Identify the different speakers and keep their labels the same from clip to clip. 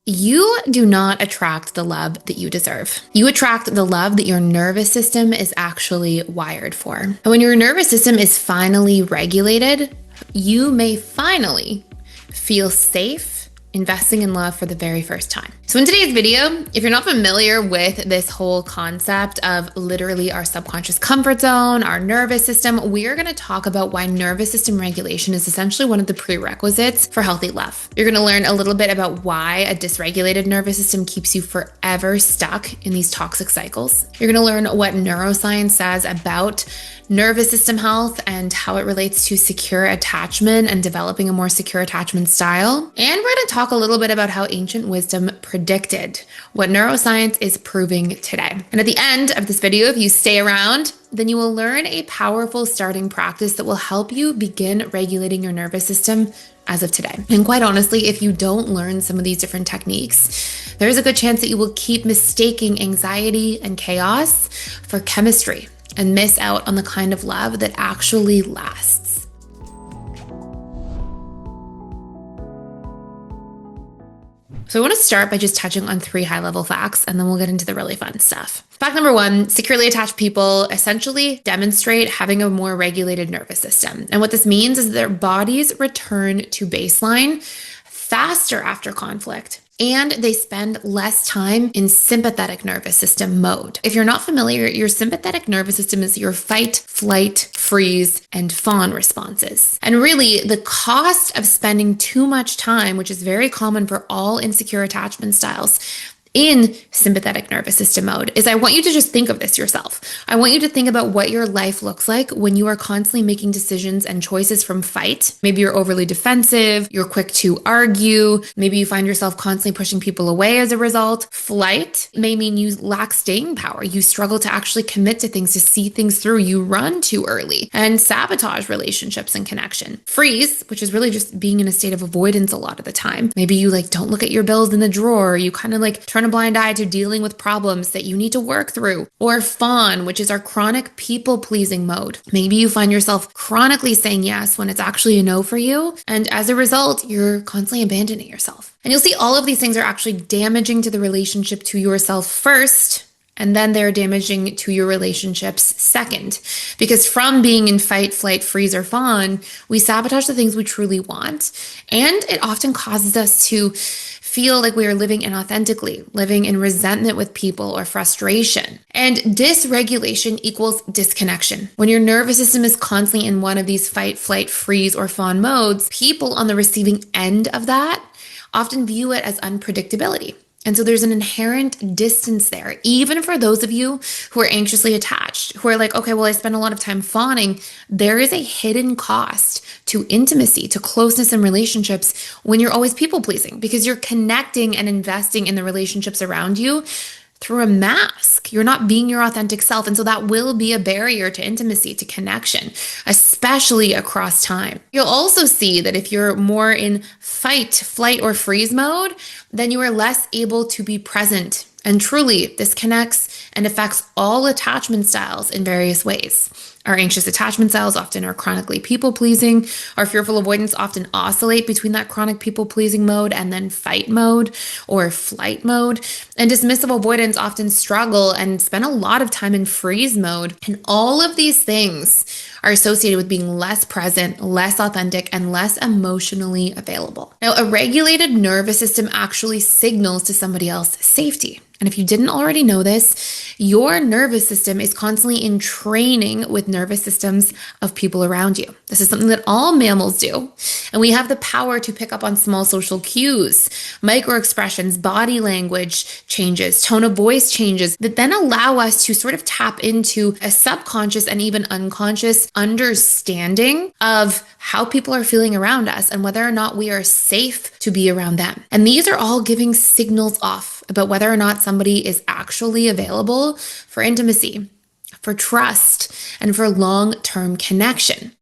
Speaker 1: You do not attract the love that you deserve. You attract the love that your nervous system is actually wired for. And when your nervous system is finally regulated, you may finally feel safe investing in love for the very first time. So in today's video, if you're not familiar with this whole concept of literally our subconscious comfort zone, our nervous system, we're going to talk about why nervous system regulation is essentially one of the prerequisites for healthy love. You're going to learn a little bit about why a dysregulated nervous system keeps you forever stuck in these toxic cycles. You're going to learn what neuroscience says about nervous system health and how it relates to secure attachment and developing a more secure attachment style. And we're going to talk a little bit about how ancient wisdom predicted what neuroscience is proving today. And at the end of this video, if you stay around, then you will learn a powerful starting practice that will help you begin regulating your nervous system as of today. And quite honestly, if you don't learn some of these different techniques, there is a good chance that you will keep mistaking anxiety and chaos for chemistry and miss out on the kind of love that actually lasts. So I want to start by just touching on 3 high-level facts, and then we'll get into the really fun stuff. Fact number 1, securely attached people essentially demonstrate having a more regulated nervous system. And what this means is their bodies return to baseline faster after conflict, and they spend less time in sympathetic nervous system mode. If you're not familiar, your sympathetic nervous system is your fight, flight, freeze, and fawn responses. And really, the cost of spending too much time, which is very common for all insecure attachment styles, in sympathetic nervous system mode is I want you to just think of this yourself. I want you to think about what your life looks like when you are constantly making decisions and choices from fight. Maybe you're overly defensive, you're quick to argue, maybe you find yourself constantly pushing people away as a result. Flight may mean you lack staying power. You struggle to actually commit to things, to see things through. You run too early and sabotage relationships and connection. Freeze, which is really just being in a state of avoidance a lot of the time. Maybe you don't look at your bills in the drawer. You kind of turn a blind eye to dealing with problems that you need to work through. Or fawn, which is our chronic people-pleasing mode. Maybe you find yourself chronically saying yes when it's actually a no for you. And as a result, you're constantly abandoning yourself. And you'll see all of these things are actually damaging to the relationship to yourself first, and then they're damaging to your relationships second. Because from being in fight, flight, freeze, or fawn, we sabotage the things we truly want. And it often causes us to feel like we are living inauthentically, living in resentment with people or frustration. And dysregulation equals disconnection. When your nervous system is constantly in one of these fight, flight, freeze, or fawn modes, people on the receiving end of that often view it as unpredictability. And so there's an inherent distance there, even for those of you who are anxiously attached, who are like, okay, well, I spend a lot of time fawning. There is a hidden cost to intimacy, to closeness in relationships when you're always people pleasing, because you're connecting and investing in the relationships around you through a mask. You're not being your authentic self. And so that will be a barrier to intimacy, to connection, especially across time. You'll also see that if you're more in fight, flight, or freeze mode, then you are less able to be present. And truly, this connects and affects all attachment styles in various ways. Our anxious attachment styles often are chronically people-pleasing. Our fearful avoidance often oscillate between that chronic people-pleasing mode and then fight mode or flight mode. And dismissive avoidance often struggle and spend a lot of time in freeze mode. And all of these things are associated with being less present, less authentic, and less emotionally available. Now, a regulated nervous system actually signals to somebody else safety. And if you didn't already know this, your nervous system is constantly in training with nervous systems of people around you. This is something that all mammals do. And we have the power to pick up on small social cues, micro expressions, body language changes, tone of voice changes that then allow us to sort of tap into a subconscious and even unconscious understanding of how people are feeling around us and whether or not we are safe to be around them. And these are all giving signals off about whether or not somebody is actually available for intimacy, for trust, and for long-term connection.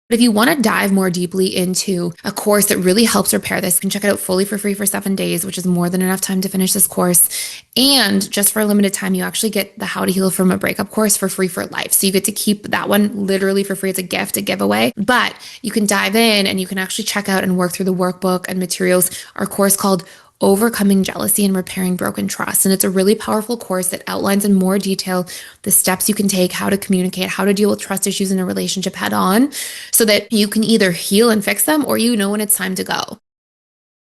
Speaker 1: But if you want to dive more deeply into a course that really helps repair this, you can check it out fully for free for 7 days, which is more than enough time to finish this course. And just for a limited time, you actually get the How to Heal from a Breakup course for free for life. So you get to keep that one literally for free. It's a gift, a giveaway. But you can dive in and you can actually check out and work through the workbook and materials, our course called overcoming jealousy and repairing broken trust. And it's a really powerful course that outlines in more detail the steps you can take, how to communicate, how to deal with trust issues in a relationship head on, so that you can either heal and fix them or you know when it's time to go.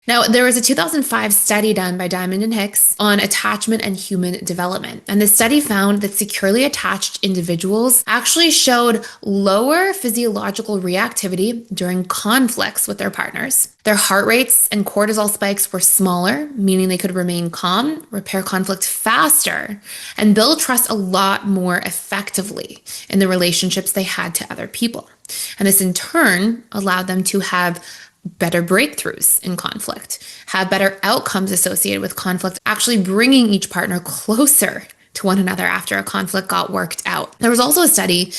Speaker 1: Now, there was a 2005 study done by Diamond and Hicks on attachment and human development. And the study found that securely attached individuals actually showed lower physiological reactivity during conflicts with their partners. Their heart rates and cortisol spikes were smaller, meaning they could remain calm, repair conflict faster, and build trust a lot more effectively in the relationships they had to other people. And this in turn allowed them to have better breakthroughs in conflict, have better outcomes associated with conflict, actually bringing each partner closer to one another after a conflict got worked out. There was also a study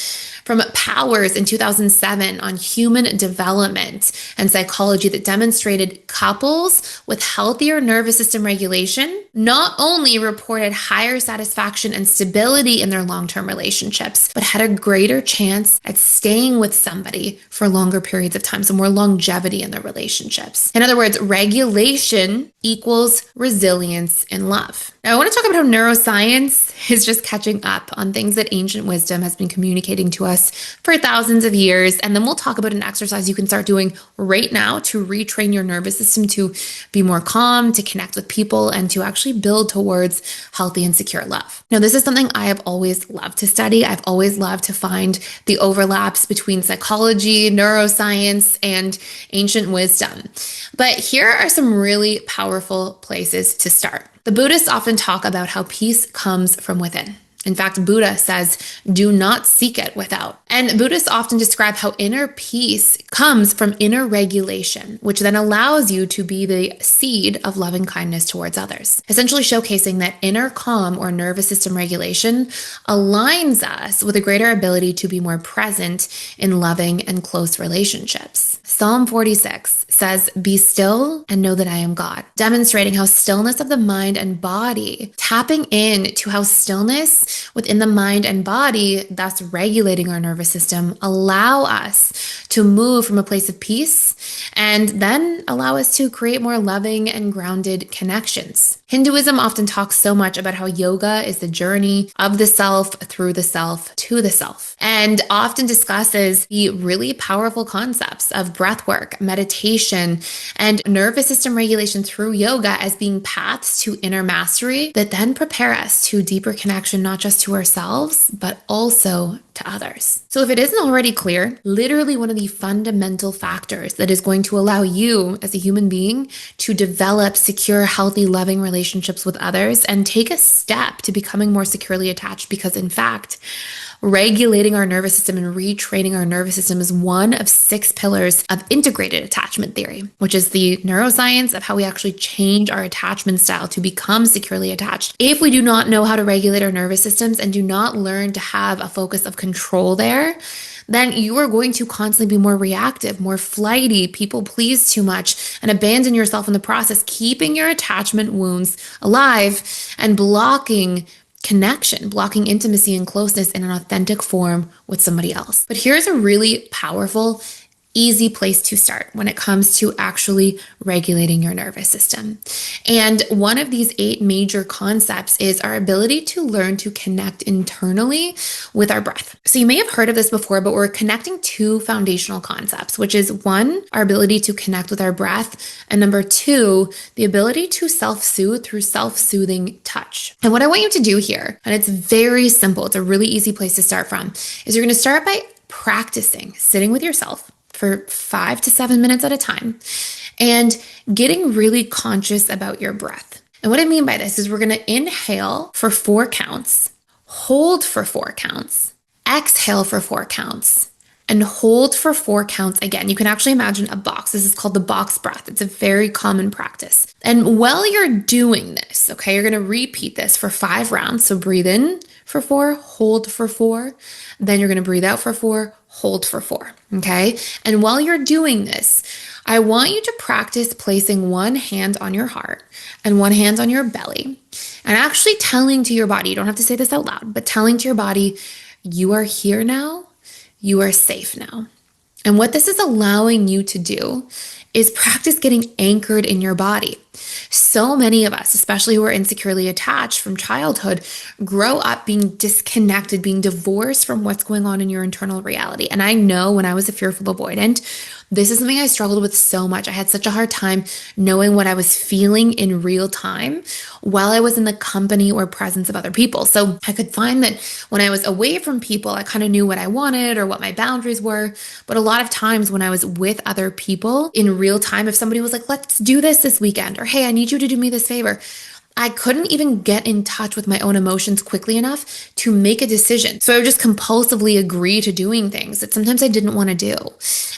Speaker 1: from Powers in 2007 on human development and psychology that demonstrated couples with healthier nervous system regulation not only reported higher satisfaction and stability in their long-term relationships, but had a greater chance at staying with somebody for longer periods of time, so more longevity in their relationships. In other words, regulation equals resilience in love. Now, I want to talk about how neuroscience is just catching up on things that ancient wisdom has been communicating to us for thousands of years. And then we'll talk about an exercise you can start doing right now to retrain your nervous system to be more calm, to connect with people, and to actually build towards healthy and secure love. Now, this is something I have always loved to study. I've always loved to find the overlaps between psychology, neuroscience, and ancient wisdom. But here are some really powerful places to start. The Buddhists often talk about how peace comes from within. In fact, Buddha says, do not seek it without. And Buddhists often describe how inner peace comes from inner regulation, which then allows you to be the seed of loving kindness towards others, essentially showcasing that inner calm or nervous system regulation aligns us with a greater ability to be more present in loving and close relationships. Psalm 46 says, be still and know that I am God, demonstrating how stillness of the mind and body, tapping in to how stillness within the mind and body, thus regulating our nervous system, allow us to move from a place of peace and then allow us to create more loving and grounded connections. Hinduism often talks so much about how yoga is the journey of the self through the self to the self, and often discusses the really powerful concepts of breath work, meditation, and nervous system regulation through yoga as being paths to inner mastery that then prepare us to deeper connection, not just to ourselves, but also to others. So if it isn't already clear, literally one of the fundamental factors that is going to allow you as a human being to develop secure, healthy, loving relationships with others and take a step to becoming more securely attached, because in fact, regulating our nervous system and retraining our nervous system is one of 6 pillars of integrated attachment theory, which is the neuroscience of how we actually change our attachment style to become securely attached. If we do not know how to regulate our nervous systems and do not learn to have a focus of control there, then you are going to constantly be more reactive, more flighty, people please too much, and abandon yourself in the process, keeping your attachment wounds alive and blocking connection, blocking intimacy and closeness in an authentic form with somebody else. But here's a really powerful, easy place to start when it comes to actually regulating your nervous system. And one of these 8 major concepts is our ability to learn to connect internally with our breath. So you may have heard of this before, but we're connecting 2 foundational concepts, which is 1, our ability to connect with our breath, and number 2, the ability to self-soothe through self-soothing touch. And what I want you to do here, and it's very simple, it's a really easy place to start from, is you're going to start by practicing sitting with yourself for 5 to 7 minutes at a time and getting really conscious about your breath. And what I mean by this is we're going to inhale for 4 counts, hold for 4 counts, exhale for 4 counts, and hold for 4 counts again. You can actually imagine a box. This is called the box breath. It's a very common practice. And while you're doing this, okay, you're going to repeat this for 5 rounds. So breathe in for 4, hold for 4, then you're going to breathe out for 4, hold for 4, okay? And while you're doing this, I want you to practice placing one hand on your heart and one hand on your belly and actually telling to your body, you don't have to say this out loud, but telling to your body, you are here now, you are safe now. And what this is allowing you to do is practice getting anchored in your body. So many of us, especially who are insecurely attached from childhood, grow up being disconnected, being divorced from what's going on in your internal reality. And I know when I was a fearful avoidant, this is something I struggled with so much. I had such a hard time knowing what I was feeling in real time while I was in the company or presence of other people. So I could find that when I was away from people, I kind of knew what I wanted or what my boundaries were. But a lot of times when I was with other people in real time, if somebody was like, let's do this weekend, or hey, I need you to do me this favor, I couldn't even get in touch with my own emotions quickly enough to make a decision. So I would just compulsively agree to doing things that sometimes I didn't want to do.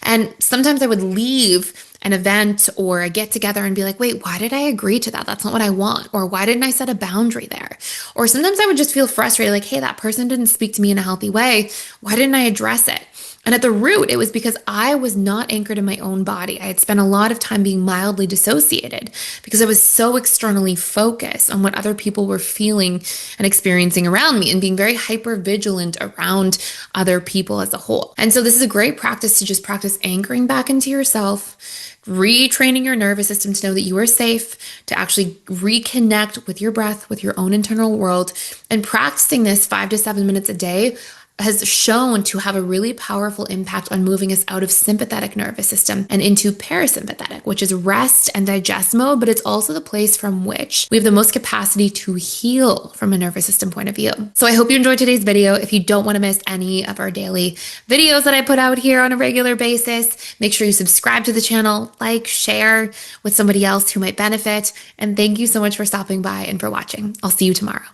Speaker 1: And sometimes I would leave an event or a get together and be like, wait, why did I agree to that? That's not what I want. Or why didn't I set a boundary there? Or sometimes I would just feel frustrated, like, hey, that person didn't speak to me in a healthy way. Why didn't I address it? And at the root, it was because I was not anchored in my own body. I had spent a lot of time being mildly dissociated because I was so externally focused on what other people were feeling and experiencing around me and being very hyper vigilant around other people as a whole. And so this is a great practice to just practice anchoring back into yourself, retraining your nervous system to know that you are safe, to actually reconnect with your breath, with your own internal world, and practicing this 5 to 7 minutes a day has shown to have a really powerful impact on moving us out of sympathetic nervous system and into parasympathetic, which is rest and digest mode, but it's also the place from which we have the most capacity to heal from a nervous system point of view. So I hope you enjoyed today's video. If you don't want to miss any of our daily videos that I put out here on a regular basis, make sure you subscribe to the channel, like, share with somebody else who might benefit. And thank you so much for stopping by and for watching. I'll see you tomorrow.